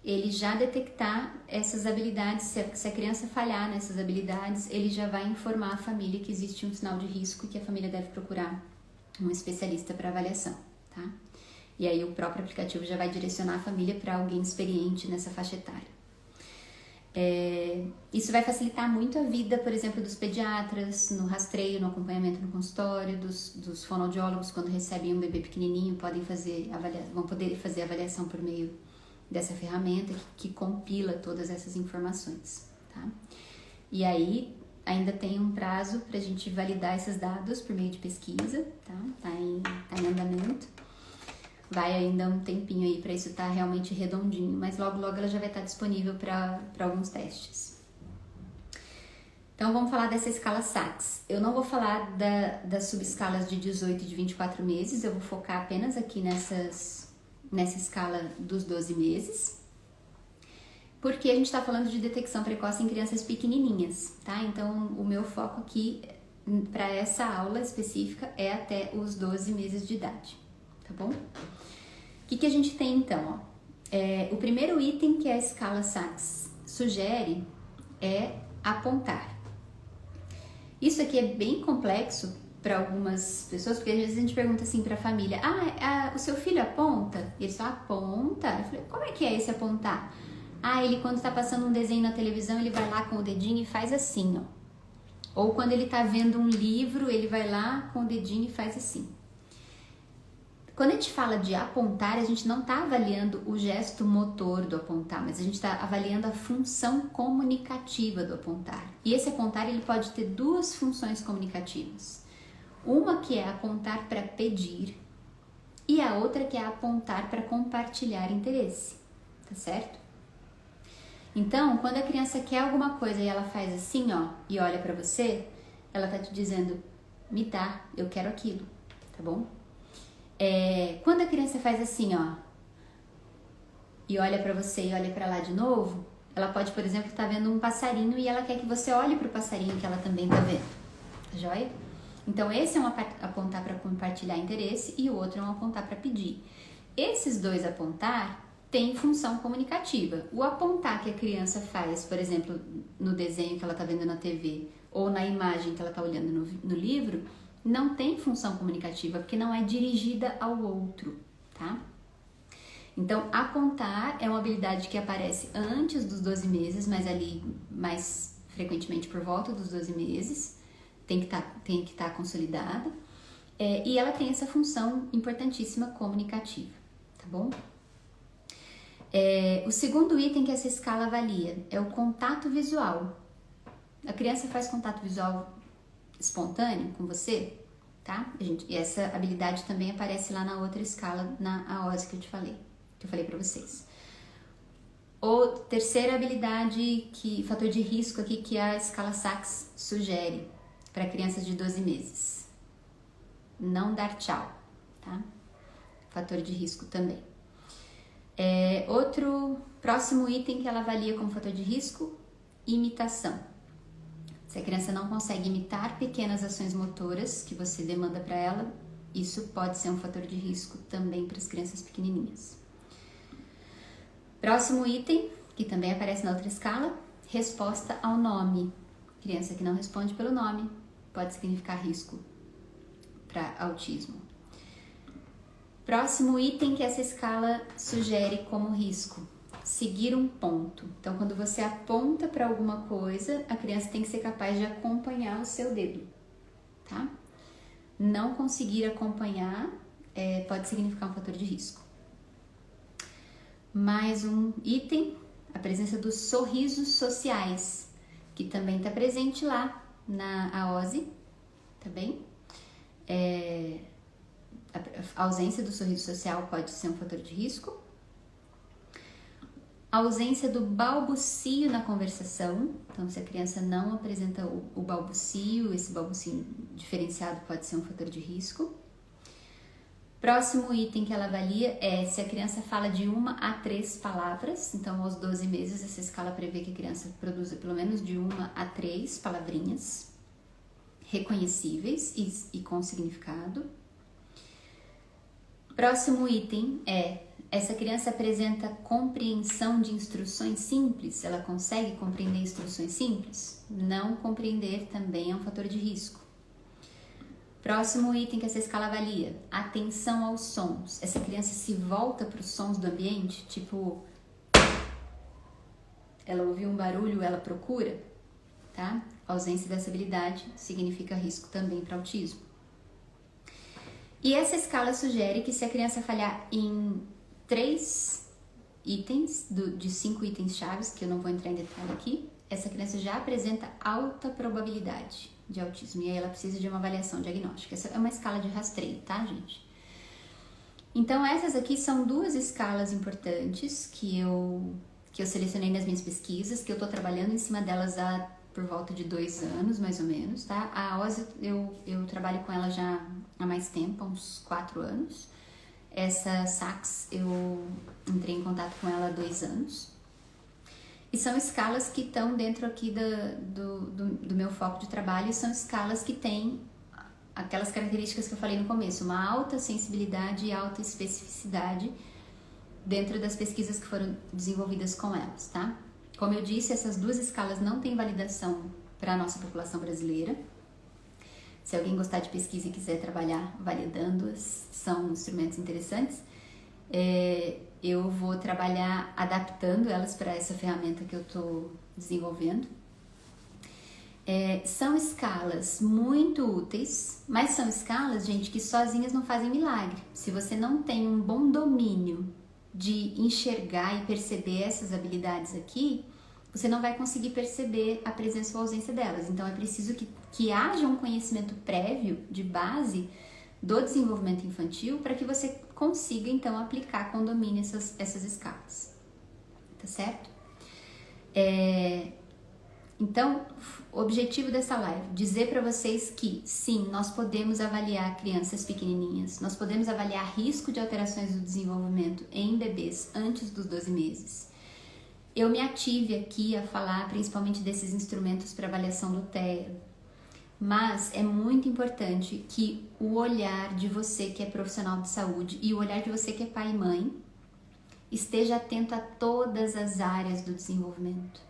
Speaker 1: ele já detectar essas habilidades, se a criança falhar nessas habilidades, ele já vai informar a família que existe um sinal de risco e que a família deve procurar um especialista para avaliação, tá? E aí o próprio aplicativo já vai direcionar a família para alguém experiente nessa faixa etária. Isso vai facilitar muito a vida, por exemplo, dos pediatras, no rastreio, no acompanhamento no consultório, dos fonoaudiólogos, quando recebem um bebê pequenininho, vão poder fazer avaliação por meio dessa ferramenta que compila todas essas informações. Tá? E aí ainda tem um prazo para a gente validar esses dados por meio de pesquisa, tá em andamento. Vai ainda um tempinho aí para isso estar realmente redondinho, mas logo ela já vai estar disponível para alguns testes. Então vamos falar dessa escala SACS. Eu não vou falar das subescalas de 18 e de 24 meses, eu vou focar apenas aqui nessa escala dos 12 meses, porque a gente está falando de detecção precoce em crianças pequenininhas, tá? Então o meu foco aqui para essa aula específica é até os 12 meses de idade. Tá bom? O que a gente tem então? O primeiro item que a escala SACS sugere é apontar. Isso aqui é bem complexo para algumas pessoas, porque às vezes a gente pergunta assim para a família: o seu filho aponta? E ele só aponta. Eu falei: como é que é esse apontar? Ele quando está passando um desenho na televisão, ele vai lá com o dedinho e faz assim, ó. Ou quando ele está vendo um livro, ele vai lá com o dedinho e faz assim. Quando a gente fala de apontar, a gente não está avaliando o gesto motor do apontar, mas a gente está avaliando a função comunicativa do apontar. E esse apontar ele pode ter 2 funções comunicativas. Uma que é apontar para pedir e a outra que é apontar para compartilhar interesse, tá certo? Então, quando a criança quer alguma coisa e ela faz assim, ó, e olha para você, ela tá te dizendo: me dá, eu quero aquilo, tá bom? Quando a criança faz assim, ó, e olha pra você e olha pra lá de novo, ela pode, por exemplo, estar vendo um passarinho e ela quer que você olhe pro passarinho que ela também tá vendo, tá joia? Então esse é um apontar para compartilhar interesse e o outro é um apontar para pedir. esses dois apontar têm função comunicativa. O apontar que a criança faz, por exemplo, no desenho que ela está vendo na TV ou na imagem que ela está olhando no livro, não tem função comunicativa, porque não é dirigida ao outro, tá? Então, apontar é uma habilidade que aparece antes dos 12 meses, mas ali mais frequentemente por volta dos 12 meses, tem que estar consolidada. E ela tem essa função importantíssima comunicativa, tá bom? O segundo item que essa escala avalia é o contato visual. A criança faz contato visual espontâneo com você, tá? E essa habilidade também aparece lá na outra escala, na AOSE que eu falei para vocês. Terceira habilidade, fator de risco aqui que a escala SACS sugere para crianças de 12 meses. Não dar tchau, tá? Fator de risco também. Outro próximo item que ela avalia como fator de risco, imitação. Se a criança não consegue imitar pequenas ações motoras que você demanda para ela, isso pode ser um fator de risco também para as crianças pequenininhas. Próximo item, que também aparece na outra escala, resposta ao nome. Criança que não responde pelo nome pode significar risco para autismo. Próximo item que essa escala sugere como risco, seguir um ponto. Então, quando você aponta para alguma coisa, a criança tem que ser capaz de acompanhar o seu dedo, tá? Não conseguir acompanhar pode significar um fator de risco. Mais um item, a presença dos sorrisos sociais, que também está presente lá na AOSE, tá bem? A ausência do sorriso social pode ser um fator de risco. A ausência do balbucio na conversação, então se a criança não apresenta o balbucio, esse balbucio diferenciado pode ser um fator de risco. Próximo item que ela avalia é se a criança fala de 1 a 3 palavras, então aos 12 meses essa escala prevê que a criança produza pelo menos de 1 a 3 palavrinhas reconhecíveis e com significado. Próximo item essa criança apresenta compreensão de instruções simples, ela consegue compreender instruções simples? Não compreender também é um fator de risco. Próximo item que essa escala avalia, atenção aos sons. Essa criança se volta para os sons do ambiente, tipo, ela ouviu um barulho, ela procura, tá? A ausência dessa habilidade significa risco também para autismo. E essa escala sugere que se a criança falhar em 3 itens, de 5 itens chaves, que eu não vou entrar em detalhe aqui, essa criança já apresenta alta probabilidade de autismo e aí ela precisa de uma avaliação diagnóstica. Essa é uma escala de rastreio, tá, gente? Então, essas aqui são 2 escalas importantes que eu selecionei nas minhas pesquisas, que eu tô trabalhando em cima delas por volta de 2 anos, mais ou menos, tá? A AOSE, eu trabalho com ela já há mais tempo, há uns 4 anos. Essa SACS, eu entrei em contato com ela há 2 anos. E são escalas que estão dentro aqui do meu foco de trabalho, e são escalas que têm aquelas características que eu falei no começo, uma alta sensibilidade e alta especificidade dentro das pesquisas que foram desenvolvidas com elas, tá? Como eu disse, essas 2 escalas não têm validação para a nossa população brasileira. Se alguém gostar de pesquisa e quiser trabalhar validando-as, são instrumentos interessantes. Eu vou trabalhar adaptando elas para essa ferramenta que eu estou desenvolvendo. São escalas muito úteis, mas são escalas, gente, que sozinhas não fazem milagre. Se você não tem um bom domínio de enxergar e perceber essas habilidades aqui, você não vai conseguir perceber a presença ou ausência delas. Então, é preciso que haja um conhecimento prévio, de base, do desenvolvimento infantil, para que você consiga, então, aplicar com domínio essas escalas. Tá certo? Então, o objetivo dessa live, dizer para vocês que, sim, nós podemos avaliar crianças pequenininhas, nós podemos avaliar risco de alterações do desenvolvimento em bebês antes dos 12 meses. Eu me ative aqui a falar principalmente desses instrumentos para avaliação do TEA, Mas é muito importante que o olhar de você que é profissional de saúde e o olhar de você que é pai e mãe esteja atento a todas as áreas do desenvolvimento.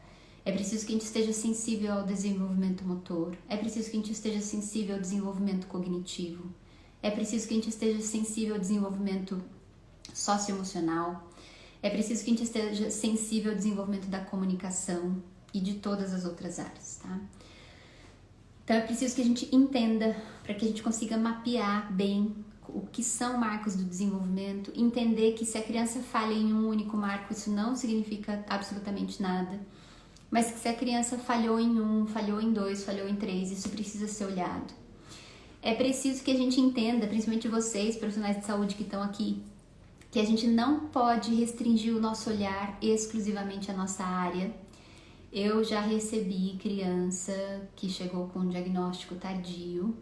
Speaker 1: É preciso que a gente esteja sensível ao desenvolvimento motor, é preciso que a gente esteja sensível ao desenvolvimento cognitivo, é preciso que a gente esteja sensível ao desenvolvimento socioemocional, é preciso que a gente esteja sensível ao desenvolvimento da comunicação e de todas as outras áreas, tá? Então é preciso que a gente entenda, para que a gente consiga mapear bem o que são marcos do desenvolvimento, entender que se a criança falha em um único marco, isso não significa absolutamente nada, mas que se a criança falhou em um, falhou em dois, falhou em três, isso precisa ser olhado. É preciso que a gente entenda, principalmente vocês, profissionais de saúde que estão aqui, que a gente não pode restringir o nosso olhar exclusivamente à nossa área. Eu já recebi criança que chegou com um diagnóstico tardio,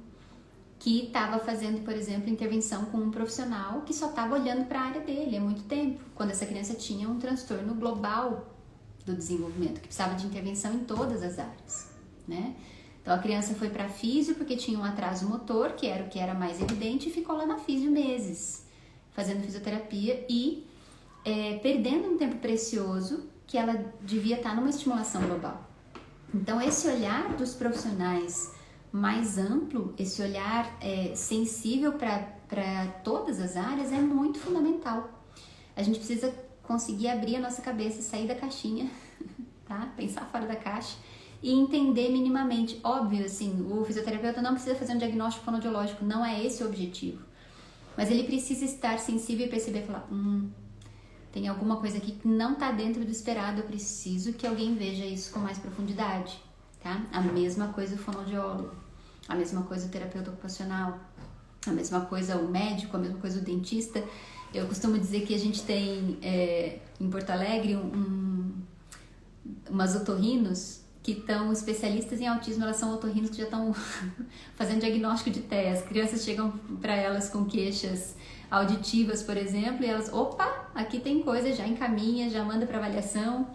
Speaker 1: que estava fazendo, por exemplo, intervenção com um profissional que só estava olhando para a área dele há muito tempo, quando essa criança tinha um transtorno global do desenvolvimento, que precisava de intervenção em todas as áreas, né? Então a criança foi para a físio porque tinha um atraso motor, que era o que era mais evidente, e ficou lá na físio meses, fazendo fisioterapia e perdendo um tempo precioso que ela devia estar numa estimulação global. Então esse olhar dos profissionais mais amplo, esse olhar sensível para todas as áreas é muito fundamental. A gente precisa conseguir abrir a nossa cabeça, sair da caixinha, tá? Pensar fora da caixa e entender minimamente. Óbvio, assim, o fisioterapeuta não precisa fazer um diagnóstico fonoaudiológico, não é esse o objetivo. Mas ele precisa estar sensível e perceber, falar, tem alguma coisa aqui que não está dentro do esperado, eu preciso que alguém veja isso com mais profundidade, tá? A mesma coisa o fonoaudiólogo, a mesma coisa o terapeuta ocupacional, a mesma coisa o médico, a mesma coisa o dentista. Eu costumo dizer que a gente tem em Porto Alegre umas otorrinos que estão especialistas em autismo, elas são otorrinos que já estão fazendo diagnóstico de TEA. As crianças chegam para elas com queixas auditivas, por exemplo, e elas, opa, aqui tem coisa, já encaminha, já manda para avaliação.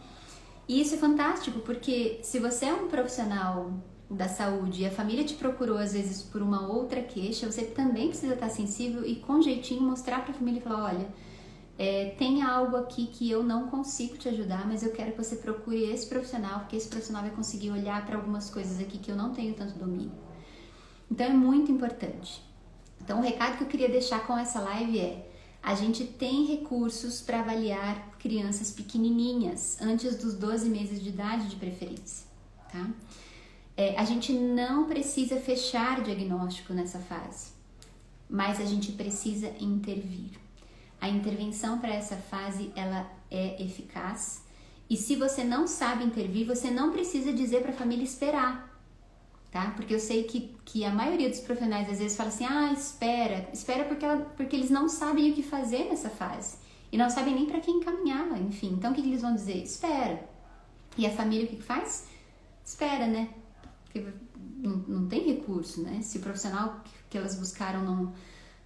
Speaker 1: E isso é fantástico, porque se você é um profissional da saúde e a família te procurou às vezes por uma outra queixa, você também precisa estar sensível e com jeitinho mostrar para a família e falar, olha, tem algo aqui que eu não consigo te ajudar, mas eu quero que você procure esse profissional, porque esse profissional vai conseguir olhar para algumas coisas aqui que eu não tenho tanto domínio. Então é muito importante. Então o recado que eu queria deixar com essa live é: a gente tem recursos para avaliar crianças pequenininhas, antes dos 12 meses de idade de preferência, tá? A gente não precisa fechar diagnóstico nessa fase, mas a gente precisa intervir. A intervenção para essa fase, ela é eficaz, e se você não sabe intervir, você não precisa dizer para a família esperar, tá? Porque eu sei que a maioria dos profissionais às vezes fala assim, espera porque eles não sabem o que fazer nessa fase, e não sabem nem para quem encaminhar, enfim. Então o que eles vão dizer? Espera. E a família o que faz? Espera, né? Porque não tem recurso, né? Se o profissional que elas buscaram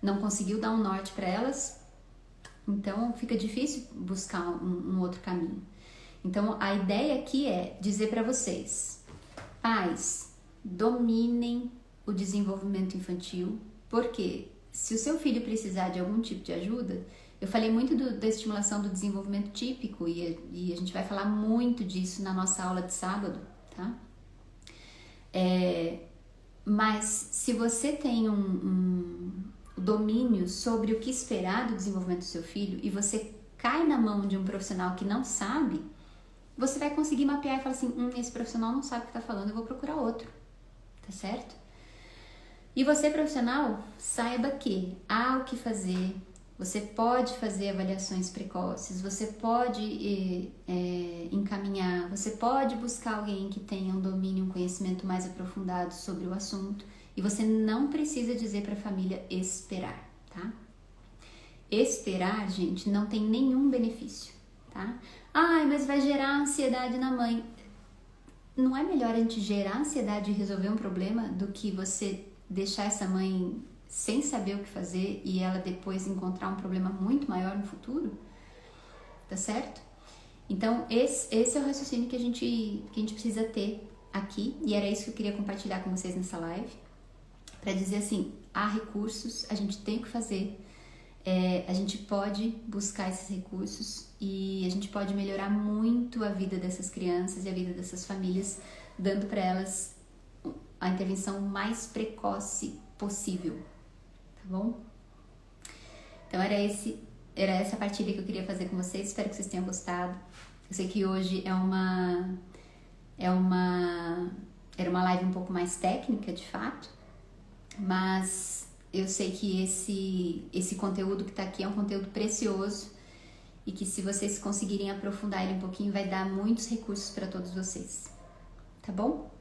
Speaker 1: não conseguiu dar um norte para elas, então fica difícil buscar um outro caminho. Então a ideia aqui é dizer para vocês, pais, dominem o desenvolvimento infantil, porque se o seu filho precisar de algum tipo de ajuda, eu falei muito da estimulação do desenvolvimento típico e a gente vai falar muito disso na nossa aula de sábado, tá? Mas se você tem um domínio sobre o que esperar do desenvolvimento do seu filho e você cai na mão de um profissional que não sabe, você vai conseguir mapear e falar assim, esse profissional não sabe o que está falando, eu vou procurar outro, tá certo? E você, profissional, saiba que há o que fazer, você pode fazer avaliações precoces, você pode encaminhar, você pode buscar alguém que tenha um domínio, um conhecimento mais aprofundado sobre o assunto, e você não precisa dizer para a família esperar, tá? Esperar, gente, não tem nenhum benefício, tá? Mas vai gerar ansiedade na mãe. Não é melhor a gente gerar ansiedade e resolver um problema do que você deixar essa mãe sem saber o que fazer e ela depois encontrar um problema muito maior no futuro? Tá certo? Então, esse é o raciocínio que a gente precisa ter aqui, e era isso que eu queria compartilhar com vocês nessa live, para dizer assim, há recursos, a gente tem o que fazer, a gente pode buscar esses recursos e a gente pode melhorar muito a vida dessas crianças e a vida dessas famílias, dando para elas a intervenção mais precoce possível, tá bom? Então era essa partilha que eu queria fazer com vocês, espero que vocês tenham gostado. Eu sei que hoje era uma live um pouco mais técnica, de fato, mas eu sei que esse conteúdo que tá aqui é um conteúdo precioso e que se vocês conseguirem aprofundar ele um pouquinho, vai dar muitos recursos para todos vocês, tá bom?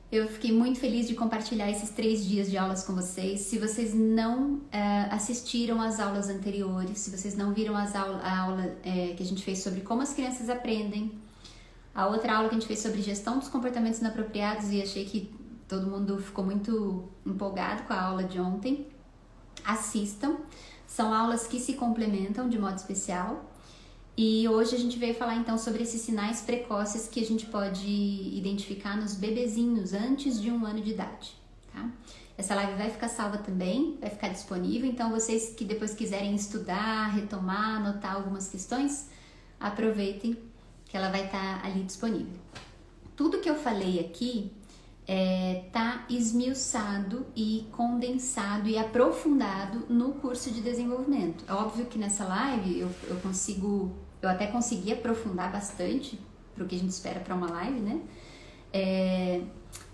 Speaker 1: Eu fiquei muito feliz de compartilhar esses 3 dias de aulas com vocês. Se vocês não assistiram às aulas anteriores, se vocês não viram a aula que a gente fez sobre como as crianças aprendem, a outra aula que a gente fez sobre gestão dos comportamentos inapropriados, e achei que todo mundo ficou muito empolgado com a aula de ontem, assistam. São aulas que se complementam de modo especial. E hoje a gente veio falar então sobre esses sinais precoces que a gente pode identificar nos bebezinhos antes de 1 ano de idade, tá? Essa live vai ficar salva também, vai ficar disponível, então vocês que depois quiserem estudar, retomar, anotar algumas questões, aproveitem que ela vai estar ali disponível. Tudo que eu falei aqui tá esmiuçado e condensado e aprofundado no curso de desenvolvimento. É óbvio que nessa live eu até consegui aprofundar bastante para o que a gente espera para uma live, né?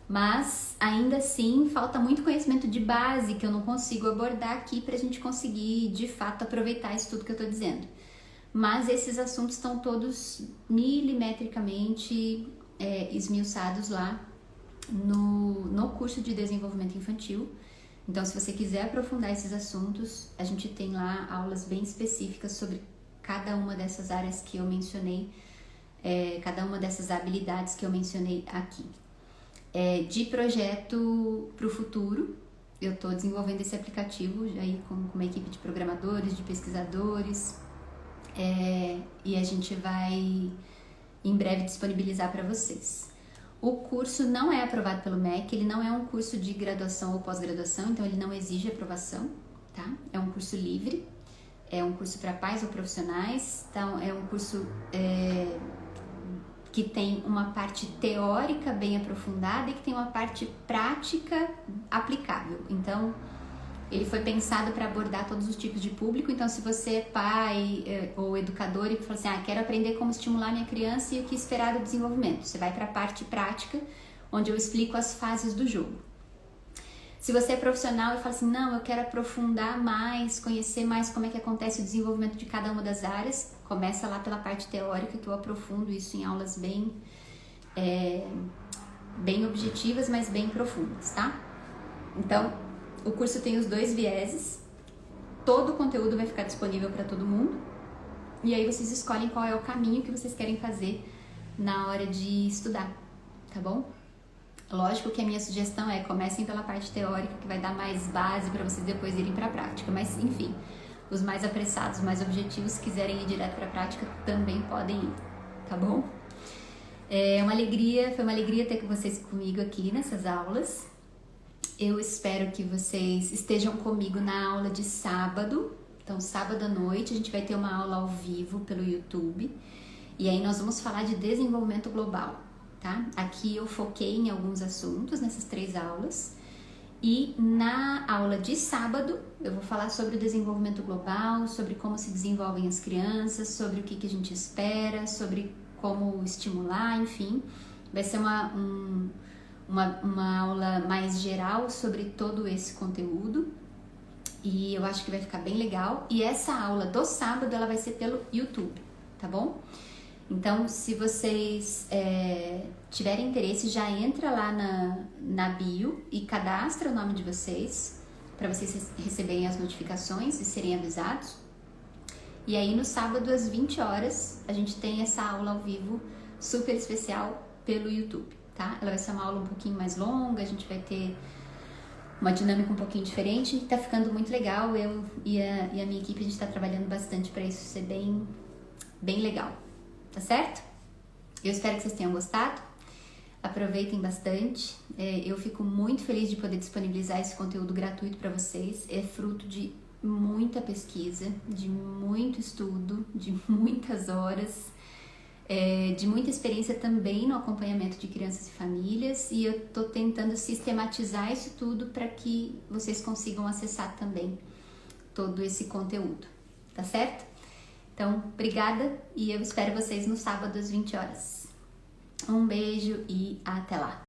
Speaker 1: Mas ainda assim falta muito conhecimento de base que eu não consigo abordar aqui para a gente conseguir de fato aproveitar isso tudo que eu estou dizendo. Mas esses assuntos estão todos milimetricamente esmiuçados lá no curso de desenvolvimento infantil. Então, se você quiser aprofundar esses assuntos, a gente tem lá aulas bem específicas sobre cada uma dessas áreas que eu mencionei, cada uma dessas habilidades que eu mencionei aqui. De projeto para o futuro, eu estou desenvolvendo esse aplicativo aí com uma equipe de programadores, de pesquisadores, e a gente vai em breve disponibilizar para vocês. O curso não é aprovado pelo MEC, ele não é um curso de graduação ou pós-graduação, então ele não exige aprovação, tá? É um curso livre, é um curso para pais ou profissionais, então é um curso que tem uma parte teórica bem aprofundada e que tem uma parte prática aplicável. Então, ele foi pensado para abordar todos os tipos de público. Então, se você é pai ou educador e fala assim, quero aprender como estimular minha criança e o que esperar do desenvolvimento, você vai para a parte prática, onde eu explico as fases do jogo. Se você é profissional e fala assim, não, eu quero aprofundar mais, conhecer mais como é que acontece o desenvolvimento de cada uma das áreas, começa lá pela parte teórica, que eu aprofundo isso em aulas bem objetivas, mas bem profundas, tá? Então, o curso tem os 2 vieses, todo o conteúdo vai ficar disponível para todo mundo, e aí vocês escolhem qual é o caminho que vocês querem fazer na hora de estudar, tá bom? Lógico que a minha sugestão é comecem pela parte teórica, que vai dar mais base para vocês depois irem para a prática, mas enfim, os mais apressados, mais objetivos, quiserem ir direto para a prática, também podem ir, tá bom? Foi uma alegria ter vocês comigo aqui nessas aulas. Eu espero que vocês estejam comigo na aula de sábado. Então, sábado à noite, a gente vai ter uma aula ao vivo pelo YouTube. E aí nós vamos falar de desenvolvimento global, tá? Aqui eu foquei em alguns assuntos nessas 3 aulas. E na aula de sábado, eu vou falar sobre o desenvolvimento global, sobre como se desenvolvem as crianças, sobre o que a gente espera, sobre como estimular, enfim. Vai ser uma aula mais geral sobre todo esse conteúdo e eu acho que vai ficar bem legal. E essa aula do sábado, ela vai ser pelo YouTube, tá bom? Então, se vocês tiverem interesse, já entra lá na bio e cadastra o nome de vocês para vocês receberem as notificações e serem avisados. E aí, no sábado, às 20 horas, a gente tem essa aula ao vivo super especial pelo YouTube, tá? Ela vai ser uma aula um pouquinho mais longa, a gente vai ter uma dinâmica um pouquinho diferente, tá ficando muito legal. Eu e a minha equipe, a gente tá trabalhando bastante para isso ser bem legal, tá certo? Eu espero que vocês tenham gostado. Aproveitem bastante. Eu fico muito feliz de poder disponibilizar esse conteúdo gratuito para vocês. É fruto de muita pesquisa, de muito estudo, de muitas horas, de muita experiência também no acompanhamento de crianças e famílias, e eu tô tentando sistematizar isso tudo para que vocês consigam acessar também todo esse conteúdo, tá certo? Então, obrigada e eu espero vocês no sábado às 20 horas. Um beijo e até lá!